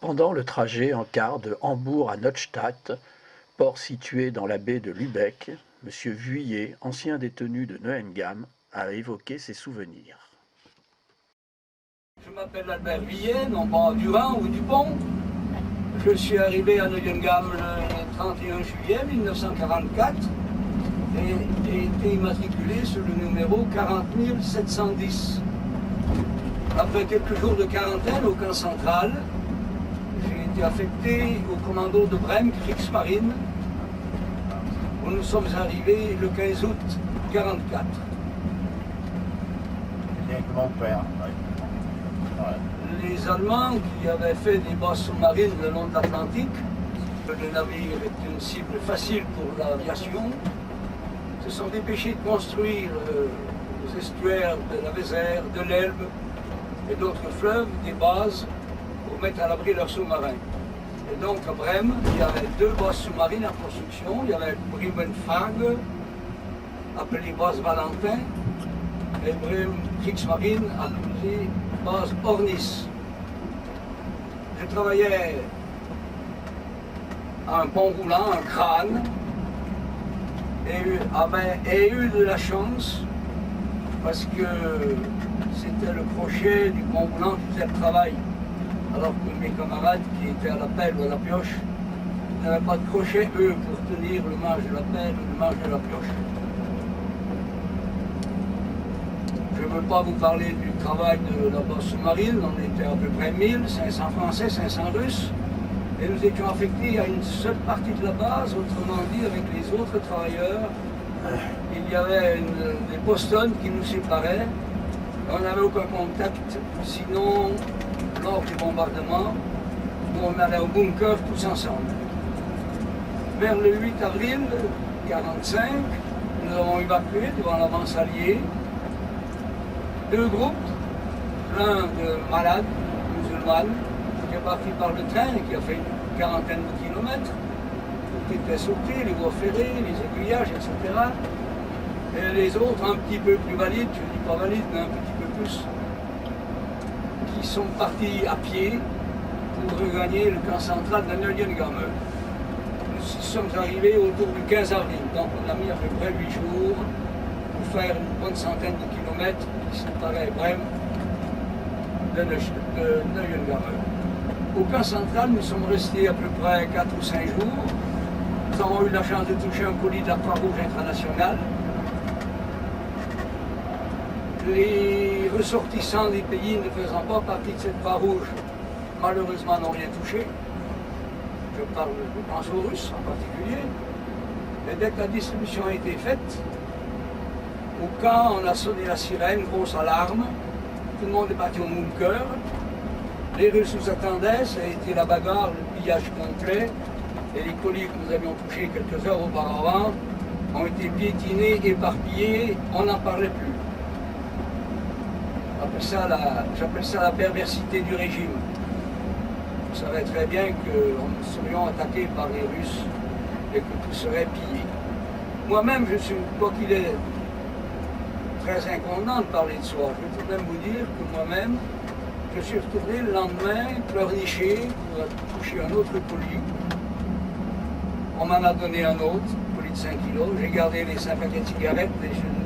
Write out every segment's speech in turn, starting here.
Pendant le trajet en car de Hambourg à Neustadt, port situé dans la baie de Lübeck, M. Vuillet, ancien détenu de Neuengamme, a évoqué ses souvenirs. Je m'appelle Albert Vuillet, non pas Durand ou Dupont. Je suis arrivé à Neuengamme le 31 juillet 1944 et j'ai été immatriculé sur le numéro 40 710. Après quelques jours de quarantaine au camp central, j'ai été affecté au commando de Brême, Kriegsmarine, où nous sommes arrivés le 15 août 1944. Bien que mon père. Les Allemands qui avaient fait des bases sous-marines le long de l'Atlantique, le navire est une cible facile pour l'aviation, se sont dépêchés de construire aux estuaires de la Vézère, de l'Elbe et d'autres fleuves des bases pour mettre à l'abri leurs sous-marins. Et donc à Brême, il y avait deux bases sous-marines en construction. Il y avait Bremenfarge, appelée base Valentin, et Brême Kriegsmarine, appelée base Ornis. Je travaillais à un pont roulant, un crâne, et eu de la chance parce que c'était le crochet du pont roulant qui faisait le travail, alors que mes camarades qui étaient à la pelle ou à la pioche n'avaient pas de crochet, eux, pour tenir le manche de la pelle ou le manche de la pioche. Je ne veux pas vous parler du travail de la base sous-marine, on était à peu près 1000, 500 Français, 500 Russes, et nous étions affectés à une seule partie de la base, autrement dit avec les autres travailleurs. Il y avait des postones qui nous séparaient, on n'avait aucun contact, sinon lors du bombardement, où on allait au bunker tous ensemble. Vers le 8 avril 1945, nous avons évacué devant l'avance alliée deux groupes, l'un de malades musulmanes qui est parti par le train et qui a fait une quarantaine de kilomètres, qui était sauté, les voies ferrées, les aiguillages, etc. Et les autres un petit peu plus valides, je ne dis pas valides, mais un petit peu plus, qui sont partis à pied pour regagner le camp central de Neuengamme. Nous sommes arrivés autour du 15 avril, donc on a mis à peu près 8 jours pour faire une bonne centaine de kilomètres qui séparaient Brême de Neuengamme. Au camp central, nous sommes restés à peu près 4 ou 5 jours. Nous avons eu la chance de toucher un colis de la Croix-Rouge internationale. Les ressortissants des pays ne faisant pas partie de cette Croix-Rouge, malheureusement, n'ont rien touché. Je pense aux Russes en particulier. Et dès que la distribution a été faite, au camp, on a sonné la sirène, grosse alarme. Tout le monde est parti au bunker. Les Russes nous attendaient, ça a été la bagarre, le pillage complet. Et les colis que nous avions touchés quelques heures auparavant ont été piétinés, éparpillés, on n'en parlait plus. J'appelle ça la perversité du régime. Vous savez très bien que nous serions attaqués par les Russes et que tout serait pillé. Moi-même, je suis, quoi qu'il est, très inconvenant de parler de soi. Je vais tout de même vous dire que moi-même, je suis retourné le lendemain, pleurnicher, pour toucher un autre colis. On m'en a donné un autre, un colis de 5 kilos. J'ai gardé les 5 paquets de cigarettes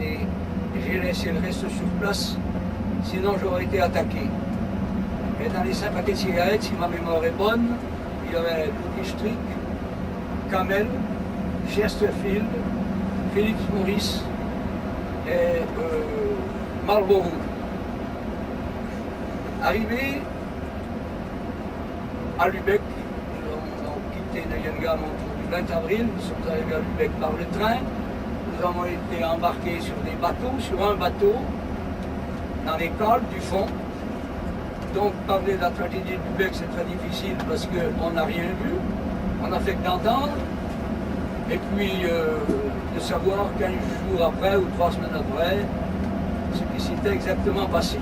et j'ai laissé le reste sur place, sinon j'aurais été attaqué. Et dans les 5 paquets de cigarettes, si ma mémoire est bonne, il y avait Lucky Strick, Camel, Chesterfield, Philips Morris et Marlboro. Arrivé à Lübeck, nous avons quitté Neuengamme autour du 20 avril, nous sommes arrivés à Lübeck par le train, nous avons été embarqués sur des bateaux, sur un bateau, dans les cales du fond. Donc parler de la tragédie de Lübeck c'est très difficile parce qu'on n'a rien vu, on n'a fait que d'entendre, et puis de savoir 15 jours après ou 3 semaines après ce qui s'était exactement passé.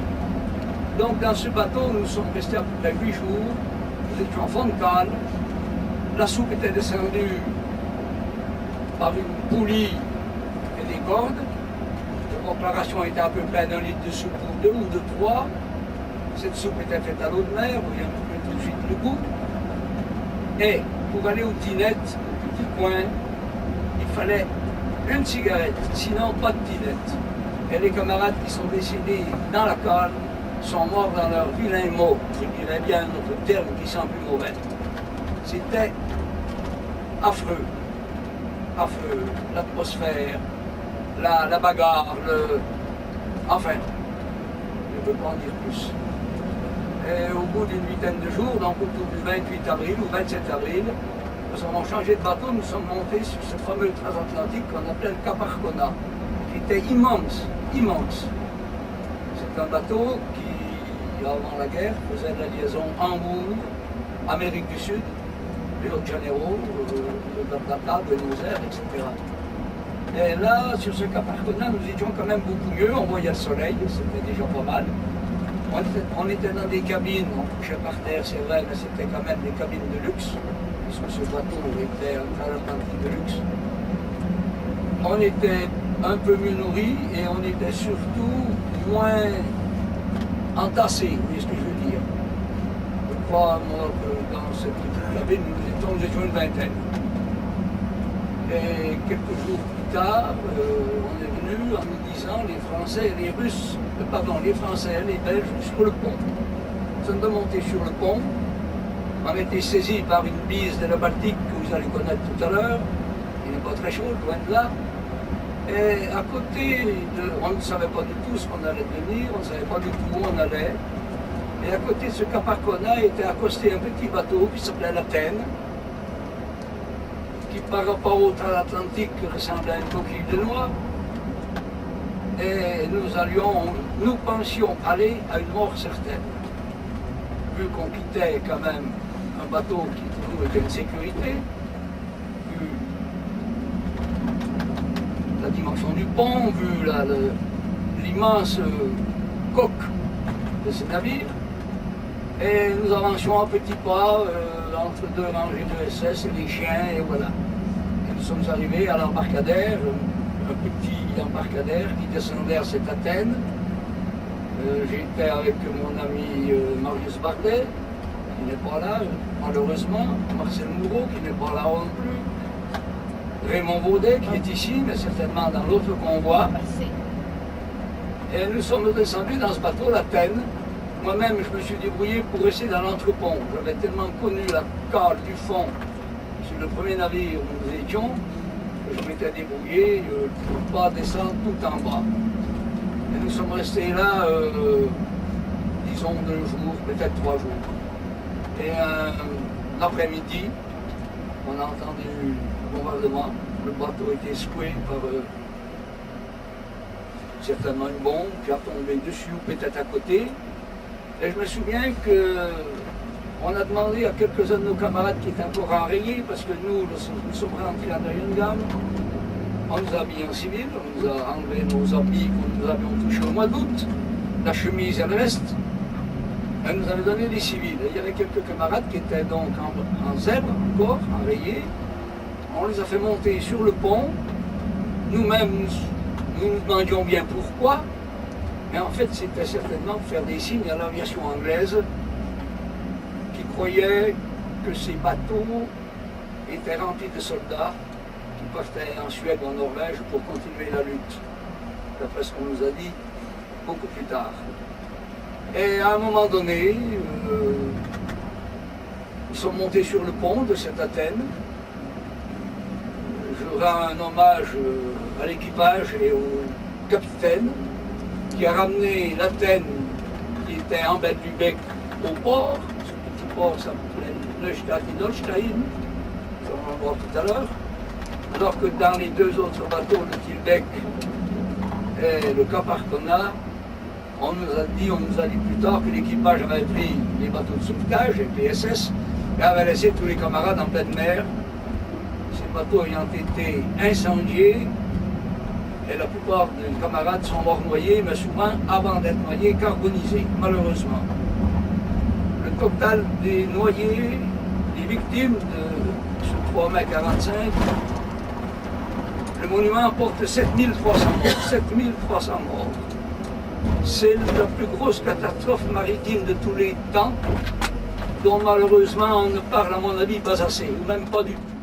Donc dans ce bateau, nous sommes restés à peu près 8 jours, nous étions en fond de cale, la soupe était descendue par une poulie et des cordes, la préparation était à peu près d'1 litre de soupe pour 2 ou de 3, cette soupe était faite à l'eau de mer, vous voyez un peu tout de suite le goût, Et pour aller aux Tinettes, au petit coin, il fallait une cigarette, sinon pas de Tinette. Et les camarades qui sont décédés dans la cale sont morts dans leur vilain mot, je dirais bien un autre terme qui sent plus mauvais. C'était affreux, affreux, l'atmosphère, la bagarre, enfin, je ne peux pas en dire plus. Et au bout d'une huitaine de jours, donc autour du 28 avril ou 27 avril, nous avons changé de bateau, nous sommes montés sur ce fameux transatlantique qu'on appelait le Cap Arcona, qui était immense, immense. C'est un bateau qui, avant la guerre, faisait la liaison Hambourg, Amérique du Sud, Rio de Janeiro, le Plata, Buenos Aires, etc. Et là, sur ce Cap Arcona, nous étions quand même beaucoup mieux, on voyait le soleil, c'était déjà pas mal. On était dans des cabines, on couchait par terre, c'est vrai, mais c'était quand même des cabines de luxe, puisque ce bateau était un transatlantique de luxe. On était un peu mieux nourris et on était surtout moins entassés, vous voyez ce que je veux dire. Je crois, moi, que dans cette petite cabine, nous étions une vingtaine. Et quelques jours plus tard, on est venu en nous disant les Français et les Russes, les Français et les Belges sur le pont. Nous sommes montés sur le pont, on a été saisis par une bise de la Baltique que vous allez connaître tout à l'heure, qui n'est pas très chaude, loin de là. Et à côté, on ne savait pas du tout ce qu'on allait devenir, on ne savait pas du tout où on allait. Et à côté de ce Cap Arcona était accosté un petit bateau qui s'appelait l'Athènes, qui par rapport au transatlantique ressemblait à une coquille de noix. Et nous pensions aller à une mort certaine. Vu qu'on quittait quand même un bateau qui pour nous était une sécurité, vu la dimension du pont, vu l'immense coque de ce navire, et nous avancions à petits pas entre deux rangées de SS et les chiens, et voilà. Et nous sommes arrivés à l'embarcadère, un petit embarcadère qui descendait à cette Athènes. J'étais avec mon ami Marius Bardet, qui n'est pas là, malheureusement, Marcel Moureau, qui n'est pas là non plus, Raymond Baudet, qui est ici, mais certainement dans l'autre convoi. Et nous sommes descendus dans ce bateau, l'Athènes. Moi-même, je me suis débrouillé pour rester dans l'entrepont. J'avais tellement connu la cale du fond sur le premier navire où nous étions, que je m'étais débrouillé pour ne pas descendre tout en bas. Et nous sommes restés là, disons 2 jours, peut-être 3 jours. Et l'après-midi, on a entendu le bombardement. Le bateau était secoué par certainement une bombe qui a tombé dessus ou peut-être à côté. Et je me souviens qu'on a demandé à quelques-uns de nos camarades qui étaient encore enrayés, parce que nous sommes rentrés à Neuengamme, on nous a habillés en civil, on nous a enlevé nos habits que nous avions touchés au mois d'août, la chemise et le veste, et nous avait donné des civils. Et il y avait quelques camarades qui étaient donc en zèbre encore, enrayés. On les a fait monter sur le pont. Nous-mêmes, nous nous demandions bien pourquoi, mais en fait c'était certainement pour faire des signes à l'aviation anglaise qui croyait que ces bateaux étaient remplis de soldats qui partaient en Suède ou en Norvège pour continuer la lutte, d'après ce qu'on nous a dit beaucoup plus tard. Et à un moment donné, nous sommes montés sur le pont de cette Athènes. Je rends un hommage à l'équipage et au capitaine qui a ramené l'Athènes qui était en baie de Lübeck au port. Ce petit port s'appelait Neustadt et Holstein, on va voir tout à l'heure. Alors que dans les 2 autres bateaux, le Tilbeck et le Cap Arcona, on nous a dit plus tard que l'équipage avait pris les bateaux de sauvetage, les PSS, et avait laissé tous les camarades en pleine mer. Ces bateaux ayant été incendiés, et la plupart des camarades sont morts noyés, mais souvent, avant d'être noyés, carbonisés, malheureusement. Le total des noyés, des victimes de ce 3 mai 45, le monument porte 7300 morts. 7300 morts. C'est la plus grosse catastrophe maritime de tous les temps. dont malheureusement on ne parle à mon avis pas assez, ou même pas du tout.